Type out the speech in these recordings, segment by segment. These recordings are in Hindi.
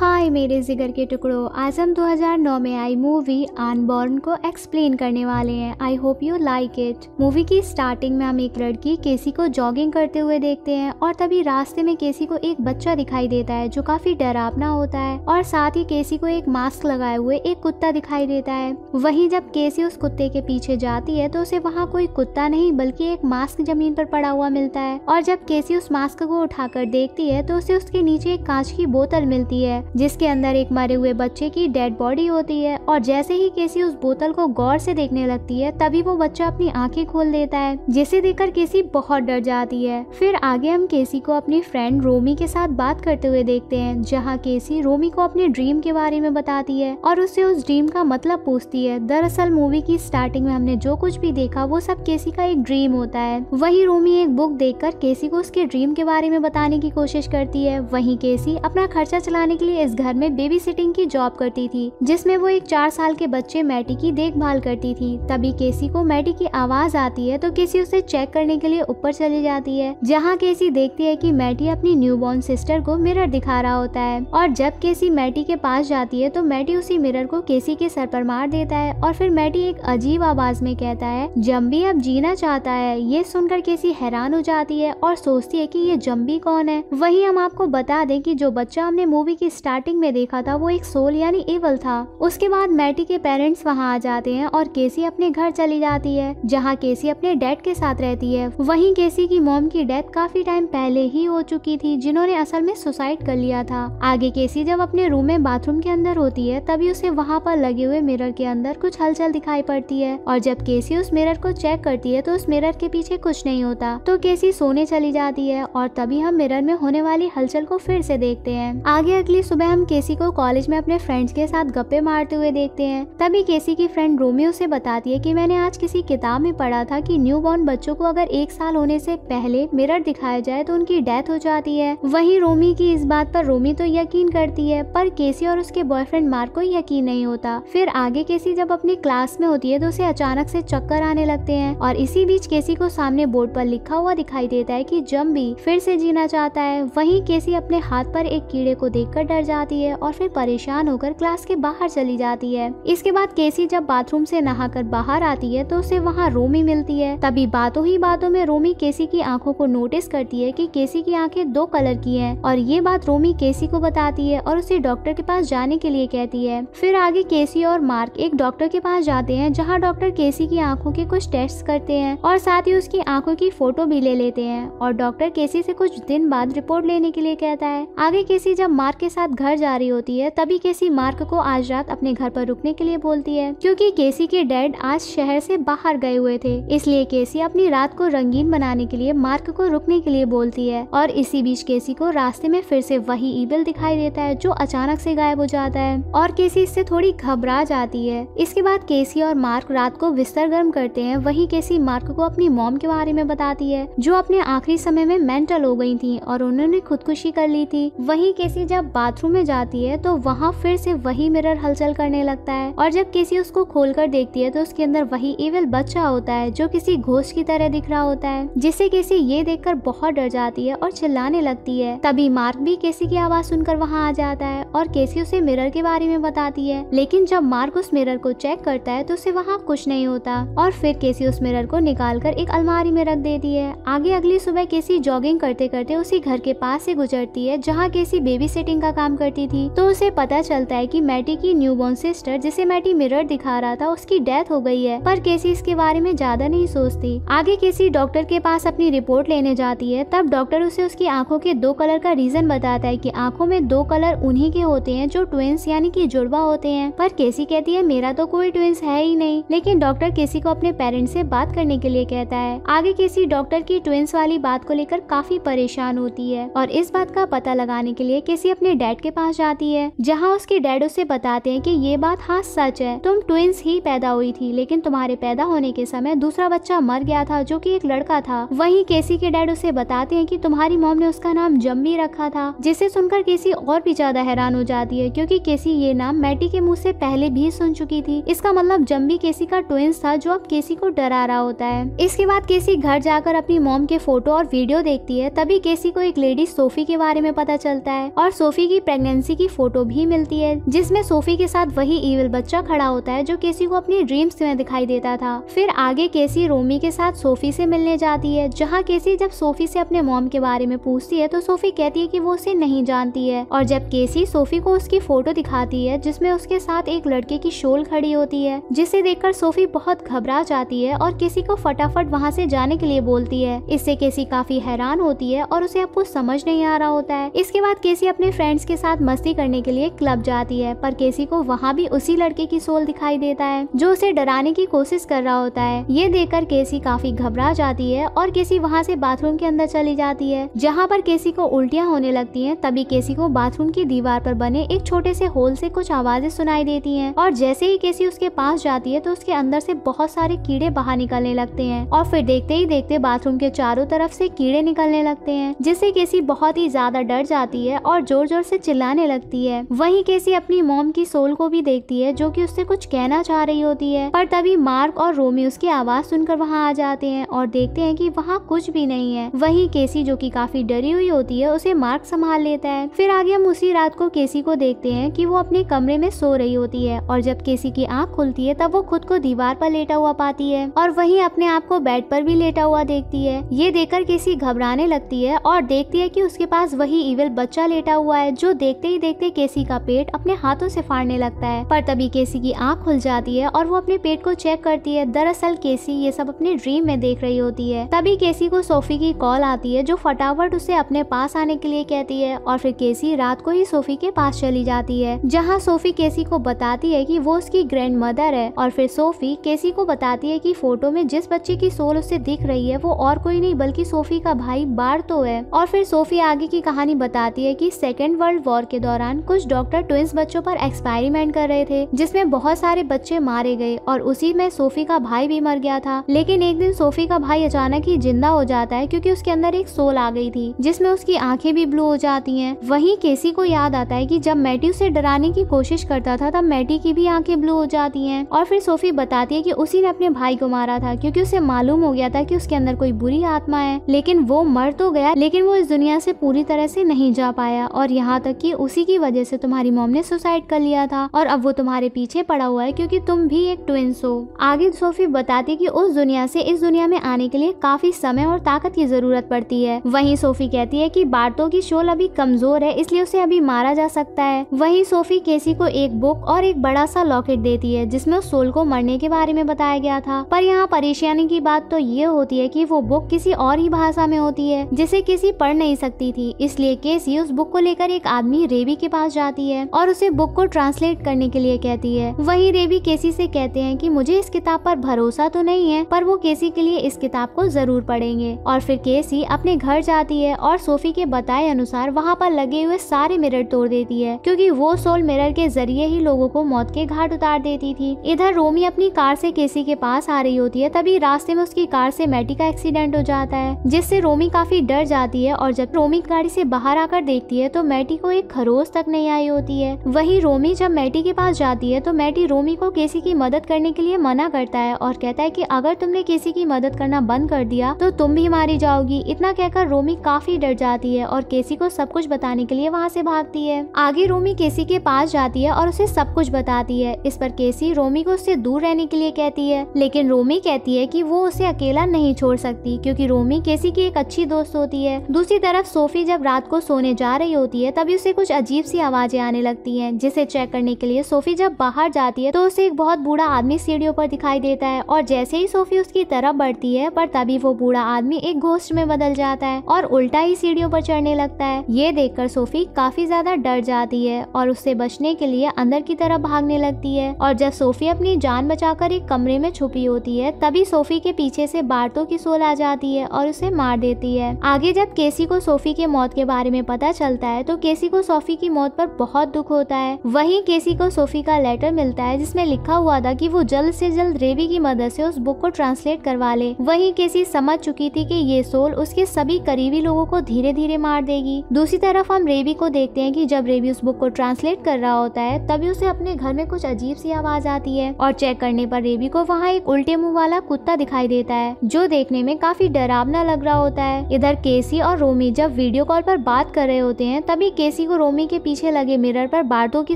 हाय मेरे जिगर के टुकड़ों, आज हम 2009 में आई मूवी अनबॉर्न को एक्सप्लेन करने वाले हैं। I hope you like it. Movie की स्टार्टिंग में हम एक लड़की केसी को जॉगिंग करते हुए देखते हैं और तभी रास्ते में केसी को एक बच्चा दिखाई देता है जो काफी डरावना होता है और साथ ही केसी को एक मास्क लगाए हुए एक कुत्ता दिखाई देता है। वहीं जब केसी उस कुत्ते के पीछे जाती है तो उसे वहाँ कोई कुत्ता नहीं बल्कि एक मास्क जमीन पर पड़ा हुआ मिलता है और जब केसी उस मास्क को उठाकर देखती है तो उसे उसके नीचे एक कांच की बोतल मिलती है जिसके अंदर एक मरे हुए बच्चे की डेड बॉडी होती है। और जैसे ही केसी उस बोतल को गौर से देखने लगती है तभी वो बच्चा अपनी आंखें खोल देता है, जिसे देखकर केसी बहुत डर जाती है। फिर आगे हम केसी को अपनी फ्रेंड रोमी के साथ बात करते हुए देखते हैं, जहाँ केसी रोमी को अपने ड्रीम के बारे में बताती है और उससे उस ड्रीम का मतलब पूछती है। दरअसल मूवी की स्टार्टिंग में हमने जो कुछ भी देखा वो सब केसी का एक ड्रीम होता है। वही रोमी एक बुक देखकर केसी को उसके ड्रीम के बारे में बताने की कोशिश करती है। वहीं केसी अपना खर्चा चलाने के लिए इस घर में बेबी सिटिंग की जॉब करती थी, जिसमें वो एक 4 साल के बच्चे मैटी की देखभाल करती थी। तभी केसी को मैटी की आवाज आती है तो केसी उसे चेक करने के लिए ऊपर चली जाती है, जहाँ केसी देखती है कि मैटी अपनी न्यूबॉर्न सिस्टर को मिरर दिखा रहा होता है। और जब केसी मैटी के पास जाती है तो मैटी उसी मिरर को केसी के सर पर मार देता है और फिर मैटी एक अजीब आवाज में कहता है जम्बी अब जीना चाहता है। ये सुनकर केसी हैरान हो जाती है और सोचती है कि ये जम्बी कौन है। वहीं हम आपको बता दें कि जो बच्चा हमने मूवी की स्टार्टिंग में देखा था वो एक सोल यानी एवल था। उसके बाद मैटी के पेरेंट्स वहां आ जाते हैं और केसी अपने घर चली जाती है, जहां केसी अपने डैड के साथ रहती है। वहीं केसी की मॉम की डेथ काफी टाइम पहले ही हो चुकी थी, जिन्होंने असल में सुसाइड कर लिया था। आगे केसी जब अपने रूम में बाथरूम के अंदर होती है तभी उसे वहां पर लगे हुए मिरर के अंदर कुछ हलचल दिखाई पड़ती है और जब केसी उस मिरर को चेक करती है तो उस मिरर के पीछे कुछ नहीं होता, तो केसी सोने चली जाती है और तभी हम मिरर में होने वाली हलचल को फिर से देखते हैं। आगे अगली सुबह हम केसी को कॉलेज में अपने फ्रेंड्स के साथ गप्पे मारते हुए देखते हैं। तभी केसी की फ्रेंड रोमी उसे बताती है कि मैंने आज किसी किताब में पढ़ा था कि न्यूबॉर्न बच्चों को अगर 1 साल होने से पहले मिरर दिखाया जाए तो उनकी डेथ हो जाती है। वहीं रोमी की इस बात पर रोमी तो यकीन करती है, पर केसी और उसके बॉयफ्रेंड मार्क को यकीन नहीं होता। फिर आगे केसी जब अपनी क्लास में होती है तो उसे अचानक से चक्कर आने लगते हैं और इसी बीच केसी को सामने बोर्ड पर लिखा हुआ दिखाई देता है कि जम्बी फिर से जीना चाहता है। वहीं केसी अपने हाथ पर एक कीड़े को देखकर डर जाती है और फिर परेशान होकर क्लास के बाहर चली जाती है। इसके बाद केसी जब बाथरूम से नहाकर बाहर आती है तो उसे वहाँ रोमी मिलती है। तभी बातों ही बातों में रोमी केसी की आंखों को नोटिस करती है कि केसी की आंखें 2 कलर की हैं और ये बात रोमी केसी को बताती है और उसे डॉक्टर के पास जाने के लिए कहती है। फिर आगे केसी और मार्क एक डॉक्टर के पास जाते हैं, जहाँ डॉक्टर केसी की आंखों के कुछ टेस्ट करते हैं और साथ ही उसकी आंखों की फोटो भी ले लेते हैं और डॉक्टर केसी से कुछ दिन बाद रिपोर्ट लेने के लिए कहता है। आगे केसी जब मार्क के साथ घर जा रही होती है तभी केसी मार्क को आज रात अपने घर पर रुकने के लिए बोलती है, क्योंकि केसी के डैड आज शहर से बाहर गए हुए थे, इसलिए केसी अपनी रात को रंगीन बनाने के लिए मार्क को रुकने के लिए बोलती है। और इसी बीच केसी को रास्ते में फिर से वही ईविल दिखाई देता है जो अचानक से गायब हो जाता है और केसी इससे थोड़ी घबरा जाती है। इसके बाद केसी और मार्क रात को बिस्तर गर्म करते हैं। वही केसी मार्क को अपनी मॉम के बारे में बताती है, जो अपने आखिरी समय में मेंटल हो गई थी और उन्होंने खुदकुशी कर ली थी। वही केसी जब बाथरूम में जाती है तो वहाँ फिर से वही मिरर हलचल करने लगता है और जब केसी उसको खोलकर देखती है तो उसके अंदर वही इविल बच्चा होता है जो किसी घोस्ट की तरह दिख रहा होता है, जिससे केसी ये देखकर बहुत डर जाती है और चिल्लाने लगती है। तभी मार्क भी केसी की आवाज सुनकर वहाँ आ जाता है और केसी उसे मिरर के बारे में बताती है, लेकिन जब मार्क उस मिरर को चेक करता है तो उसे वहाँ कुछ नहीं होता और फिर केसी उस मिरर को निकालकर एक अलमारी में रख देती है। आगे अगली सुबह केसी जॉगिंग करते करते उसी घर के पास से गुजरती है जहाँ केसी बेबी सिटिंग का काम करती थी, तो उसे पता चलता है कि मैटी की न्यूबॉर्न सिस्टर, जिसे मैटी मिरर दिखा रहा था, उसकी डेथ हो गई है। पर केसी इसके बारे में ज्यादा नहीं सोचती। आगे केसी डॉक्टर के पास अपनी रिपोर्ट लेने जाती है, तब डॉक्टर उसे उसकी आंखों के 2 कलर का रीजन बताता है कि आंखों में 2 कलर उन्हीं के होते हैं जो ट्विंस यानी कि जुड़वा होते हैं। पर केसी कहती है मेरा तो कोई ट्विंस है ही नहीं, लेकिन डॉक्टर केसी को अपने पेरेंट्स से बात करने के लिए कहता है। आगे केसी डॉक्टर की ट्विंस वाली बात को लेकर काफी परेशान होती है और इस बात का पता लगाने के लिए केसी अपने डैड के पास जाती है, जहाँ उसके डैड उसे बताते हैं कि ये बात हाँ सच है, तुम ट्विंस ही पैदा हुई थी, लेकिन तुम्हारे पैदा होने के समय दूसरा बच्चा मर गया था जो कि एक लड़का था। वहीं केसी के डैड उसे बताते हैं कि तुम्हारी मॉम ने उसका नाम जम्बी रखा था, जिसे सुनकर केसी और भी ज्यादा हैरान हो जाती है, क्योंकि केसी ये नाम मैटी के मुंह से पहले भी सुन चुकी थी। इसका मतलब जम्बी केसी का ट्विंस था जो अब केसी को डरा रहा होता है। इसके बाद केसी घर जाकर अपनी मॉम के फोटो और वीडियो देखती है। तभी केसी को एक लेडी सोफी के बारे में पता चलता है और सोफी की प्रेगनेंसी की फोटो भी मिलती है जिसमें सोफी के साथ वही इविल बच्चा खड़ा होता है जो केसी को अपनी ड्रीम्स में दिखाई देता था। फिर आगे केसी रोमी के साथ सोफी से मिलने जाती है, जहाँ केसी जब सोफी से अपने मॉम के बारे में पूछती है तो सोफी कहती है कि वो उसे नहीं जानती है। और जब केसी सोफी को उसकी फोटो दिखाती है जिसमें उसके साथ एक लड़के की शोल खड़ी होती है, जिसे देखकर सोफी बहुत घबरा जाती है और केसी को फटाफट वहाँ से जाने के लिए बोलती है। इससे केसी काफी हैरान होती है और उसे अब कुछ समझ नहीं आ रहा होता है। इसके बाद केसी अपने फ्रेंड्स के साथ मस्ती करने के लिए क्लब जाती है, पर केसी को वहाँ भी उसी लड़के की सोल दिखाई देता है जो उसे डराने की कोशिश कर रहा होता है। ये देखकर केसी काफी घबरा जाती है और केसी वहाँ से बाथरूम के अंदर चली जाती है, जहाँ पर केसी को उल्टियाँ होने लगती हैं। तभी केसी को बाथरूम की दीवार पर बने एक छोटे से होल से कुछ आवाजें सुनाई देती हैं और जैसे ही केसी उसके पास जाती है तो उसके अंदर से बहुत सारे कीड़े बाहर निकलने लगते हैं और फिर देखते ही देखते बाथरूम के चारों तरफ से कीड़े निकलने लगते हैं, जिससे केसी बहुत ही ज्यादा डर जाती है और जोर जोर से चिल्लाने लगती है। वहीं केसी अपनी मॉम की सोल को भी देखती है जो कि उससे कुछ कहना चाह रही होती है, पर तभी मार्क और रोमी उसकी आवाज सुनकर वहाँ आ जाते हैं और देखते हैं कि वहाँ कुछ भी नहीं है। वहीं केसी जो कि काफी डरी हुई होती है उसे मार्क संभाल लेता है। फिर आगे हम उसी रात को केसी को देखते हैं कि वो अपने कमरे में सो रही होती है और जब केसी की आंख खुलती है तब वो खुद को दीवार पर लेटा हुआ पाती है और वहीं अपने आप को बेड पर भी लेटा हुआ देखती है। ये देखकर केसी घबराने लगती है और देखती है कि उसके पास वही इविल बच्चा लेटा हुआ है जो देखते ही देखते केसी का पेट अपने हाथों से फाड़ने लगता है। पर तभी केसी की आंख खुल जाती है और वो अपने पेट को चेक करती है। दरअसल केसी ये सब अपने ड्रीम में देख रही होती है। तभी केसी को सोफी की कॉल आती है जो फटाफट उसे अपने पास आने के लिए कहती है और फिर केसी रात को ही सोफी के पास चली जाती है, जहाँ सोफी केसी को बताती है कि वो उसकी ग्रैंड मदर है। और फिर सोफी केसी को बताती है कि फोटो में जिस बच्चे की सोल उसे दिख रही है वो और कोई नहीं बल्कि सोफी का भाई बार्तो है। और फिर सोफी आगे की कहानी बताती है कि सेकेंड वर्ल्ड वॉर के दौरान कुछ डॉक्टर ट्विंस बच्चों पर एक्सपेरिमेंट कर रहे थे जिसमें बहुत सारे बच्चे मारे गए और उसी में सोफी का भाई भी मर गया था। लेकिन एक दिन सोफी का भाई अचानक ही जिंदा हो जाता है क्योंकि उसके अंदर एक सोल आ गई थी जिसमें उसकी आंखें भी ब्लू हो जाती हैं। वहीं केसी को याद आता है कि जब मैटी उसे डराने की कोशिश करता था तब मैटी की भी आंखें ब्लू हो जाती हैं। और फिर सोफी बताती है कि उसी ने अपने भाई को मारा था क्योंकि उसे मालूम हो गया था कि उसके अंदर कोई बुरी आत्मा है, लेकिन वो मर तो गया लेकिन वो इस दुनिया से पूरी तरह से नहीं जा पाया और यहाँ तक कि उसी की वजह से तुम्हारी मॉम ने सुसाइड कर लिया था और अब वो तुम्हारे पीछे पड़ा हुआ है क्योंकि तुम भी एक ट्विंस हो। आगे सोफी बताती है कि उस दुनिया से इस दुनिया में आने के लिए काफी समय और ताकत की जरूरत पड़ती है। वहीं सोफी कहती है कि बार्तो की शोल अभी कमजोर है इसलिए उसे अभी मारा जा सकता है। वहीं सोफी केसी को एक बुक और एक बड़ा सा लॉकेट देती है जिसमें उस सोल को मरने के बारे में बताया गया था। पर यहाँ परेशानी की बात तो ये होती है कि वो बुक किसी और ही भाषा में होती है जिसे केसी पढ़ नहीं सकती थी, इसलिए केसी उस बुक को लेकर एक आदमी रेबी के पास जाती है और उसे बुक को ट्रांसलेट करने के लिए कहती है। वहीं रेबी केसी से कहते हैं कि मुझे इस किताब पर भरोसा तो नहीं है पर वो केसी के लिए इस किताब को जरूर पढ़ेंगे। और फिर केसी अपने घर जाती है और सोफी के बताए अनुसार वहाँ पर लगे हुए सारे मिरर तोड़ देती है क्योंकि वो सोल मिरर के जरिए ही लोगों को मौत के घाट उतार देती थी। इधर रोमी अपनी कार से केसी के पास आ रही होती है, तभी रास्ते में उसकी कार से मैटी का एक्सीडेंट हो जाता है जिससे रोमी काफी डर जाती है और जब रोमी गाड़ी से बाहर आकर देखती है तो मैटी को एक खरोच तक नहीं आई होती है। वहीं रोमी जब मैटी के पास जाती है तो मैटी रोमी को केसी की मदद करने के लिए मना करता है और कहता है कि अगर तुमने केसी की मदद करना बंद कर दिया तो तुम भी मारी जाओगी। इतना कहकर रोमी काफी डर जाती है और केसी को सब कुछ बताने के लिए वहाँ से भागती है। आगे रोमी केसी के पास जाती है और उसे सब कुछ बताती है। इस पर केसी रोमी को उससे दूर रहने के लिए कहती है, लेकिन रोमी कहती है कि वो उसे अकेला नहीं छोड़ सकती क्योंकि रोमी केसी की एक अच्छी दोस्त होती है। दूसरी तरफ सोफी जब रात को सोने जा रही होती है तभी उसे कुछ अजीब सी आवाजें आने लगती हैं, जिसे चेक करने के लिए सोफी जब बाहर जाती है तो उसे एक बहुत बूढ़ा आदमी सीढ़ियों पर दिखाई देता है और जैसे ही सोफी उसकी तरफ बढ़ती है पर तभी वो बूढ़ा आदमी एक घोस्ट में बदल जाता है और उल्टा ही सीढ़ियों पर चढ़ने लगता है। ये देखकर सोफी काफी ज्यादा डर जाती है और उससे बचने के लिए अंदर की तरफ भागने लगती है। और जब सोफी अपनी जान बचाकर एक कमरे में छुपी होती है तभी सोफी के पीछे से बार्तो की सोल आ जाती है और उसे मार देती है। आगे जब केसी को सोफी के मौत के बारे में पता चलता है तो केसी को सोफी की मौत पर बहुत दुख होता है। वहीं केसी को सोफी का लेटर मिलता है जिसमें लिखा हुआ था कि वो जल्द से जल्द रेबी की मदद से उस बुक को ट्रांसलेट करवा ले। वहीं केसी समझ चुकी थी कि ये सोल उसके सभी करीबी लोगों को धीरे धीरे मार देगी। दूसरी तरफ हम रेबी को देखते हैं कि जब रेबी उस बुक को ट्रांसलेट कर रहा होता है तभी उसे अपने घर में कुछ अजीब सी आवाज आती है और चेक करने पर रेबी को वहाँ एक उल्टे मुंह वाला कुत्ता दिखाई देता है जो देखने में काफी डरावना लग रहा होता है। इधर केसी और रोमी जब वीडियो कॉल पर बात कर रहे होते हैं तभी केसी केसी को रोमी के पीछे लगे मिरर पर बार्टो की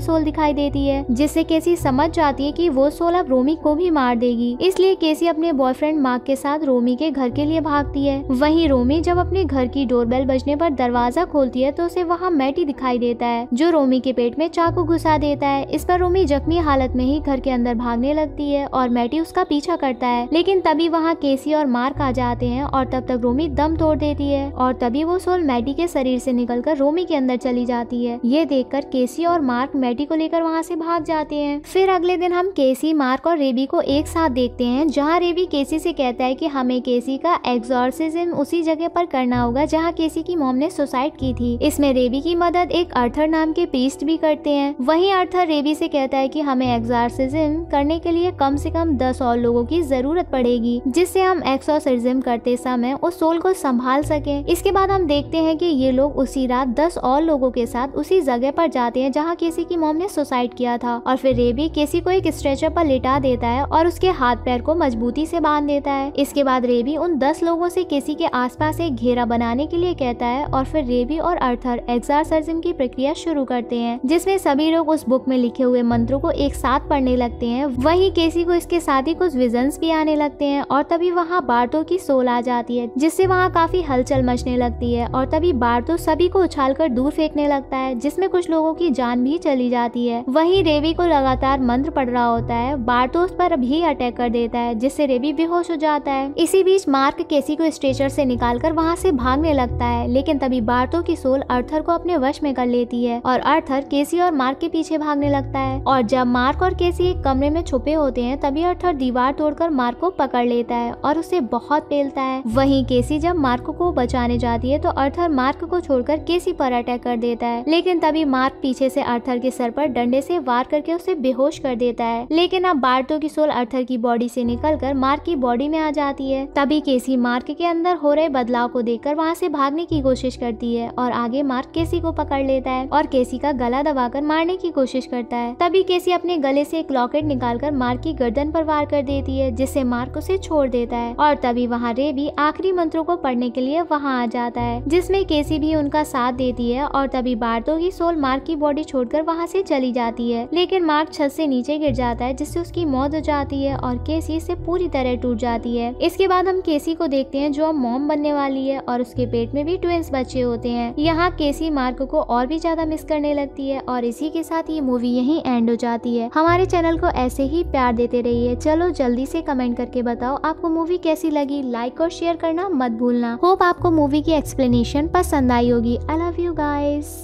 सोल दिखाई देती है, जिससे केसी समझ जाती है कि वो सोल अब रोमी को भी मार देगी। इसलिए केसी अपने बॉयफ्रेंड मार्क के साथ रोमी के घर के लिए भागती है। वहीं रोमी जब अपने घर की डोरबेल बजने पर दरवाजा खोलती है तो उसे वहाँ मैटी दिखाई देता है, जो रोमी के पेट में चाकू घुसा देता है। इस पर रोमी जख्मी हालत में ही घर के अंदर भागने लगती है और मैटी उसका पीछा करता है, लेकिन तभी वहाँ केसी और मार्क आ जाते हैं और तब तक रोमी दम तोड़ देती है और तभी वो सोल मैटी के शरीर से निकलकर रोमी के अंदर चली जाती है। ये देखकर केसी और मार्क मैटी को लेकर वहाँ से भाग जाते हैं। फिर अगले दिन हम केसी, मार्क और रेबी को एक साथ देखते हैं, जहाँ रेबी केसी से कहता है कि हमें केसी का एक्सॉर्सिज्म उसी जगह पर करना होगा जहाँ केसी की मॉम ने सुसाइड की थी। इसमें रेबी की मदद एक अर्थर नाम के प्रीस्ट भी करते हैं। वहीं अर्थर रेबी से कहता है कि हमें एक्सॉर्सिज्म करने के लिए कम से कम 10 और लोगों की जरूरत पड़ेगी, जिससे हम एक्सॉर्सिज्म करते समय उस सोल को संभाल सकें। इसके बाद हम देखते हैं कि ये लोग उसी रात 10 और लोगों के साथ उसी जगह पर जाते हैं जहाँ केसी की मॉम ने सुसाइड किया था और फिर रेबी केसी को एक स्ट्रेचर पर लिटा देता है और उसके हाथ पैर को मजबूती से बांध देता है। इसके बाद रेबी उन 10 लोगों से केसी के आसपास एक घेरा बनाने के लिए कहता है और फिर रेबी और अर्थर एक्सॉर्सिज्म की प्रक्रिया शुरू करते हैं, जिसमें सभी लोग उस बुक में लिखे हुए मंत्रों को एक साथ पढ़ने लगते हैं। वहीं केसी को इसके साथ ही कुछ विजन्स भी आने लगते हैं और तभी वहाँ बार्टो की सोल आ जाती है, जिससे वहाँ काफी हलचल मचने लगती है और तभी बार्टो सभी को उछालकर दूर फेंकने लगता है, जिसमें कुछ लोगों की जान भी चली जाती है। वहीं रेबी को लगातार मंत्र पढ़ रहा होता है। बार्टो उस पर भी अटैक कर देता है, जिससे रेबी बेहोश हो जाता है। इसी बीच मार्क केसी को स्ट्रेचर से निकालकर वहाँ से भागने लगता है, लेकिन तभी बार्टो की सोल अर्थर को अपने वश में कर लेती है और अर्थर केसी और मार्क के पीछे भागने लगता है। और जब मार्क और केसी एक कमरे में छुपे होते हैं तभी अर्थर दीवार तोड़कर मार्क को पकड़ लेता है और उसे बहुत पेलता है। वहीं केसी जब मार्क को बचाने जाती है तो अर्थर मार्क को छोड़कर केसी पर अटैक कर देता है, लेकिन तभी मार्क पीछे से अर्थर के सर पर डंडे से वार करके उसे बेहोश कर देता है। लेकिन अब बार्टो की सोल अर्थर की बॉडी से निकलकर मार्क की बॉडी में आ जाती है। तभी केसी मार्क के अंदर हो रहे बदलाव को देखकर वहाँ से भागने की कोशिश करती है और आगे मार्क केसी को पकड़ लेता है और केसी का गला दबाकर मारने की कोशिश करता है। तभी केसी अपने गले से एक लॉकेट निकालकर मार्क की गर्दन पर वार कर देती है, जिससे मार्क उसे छोड़ देता है और तभी वहाँ रेबी आखिरी मंत्रों को पढ़ने के लिए वहाँ आ जाता है, जिसमें केसी भी उनका साथ देती है और तभी बार्टो की सोल मार्क की बॉडी छोड़कर वहाँ से चली जाती है। लेकिन मार्क छत से नीचे गिर जाता है, जिससे उसकी मौत हो जाती है और केसी से पूरी तरह टूट जाती है। इसके बाद हम केसी को देखते हैं जो अब मॉम बनने वाली है और उसके पेट में भी ट्विंस बच्चे होते हैं। यहाँ केसी मार्क को और भी ज्यादा मिस करने लगती है और इसी के साथ ये मूवी यहीं एंड हो जाती है। हमारे चैनल को ऐसे ही प्यार देते रहिए। चलो जल्दी से कमेंट करके बताओ आपको मूवी कैसी लगी। लाइक और शेयर करना मत भूलना। होप आपको मूवी की एक्सप्लेनेशन पसंद आई होगी। I love you guys.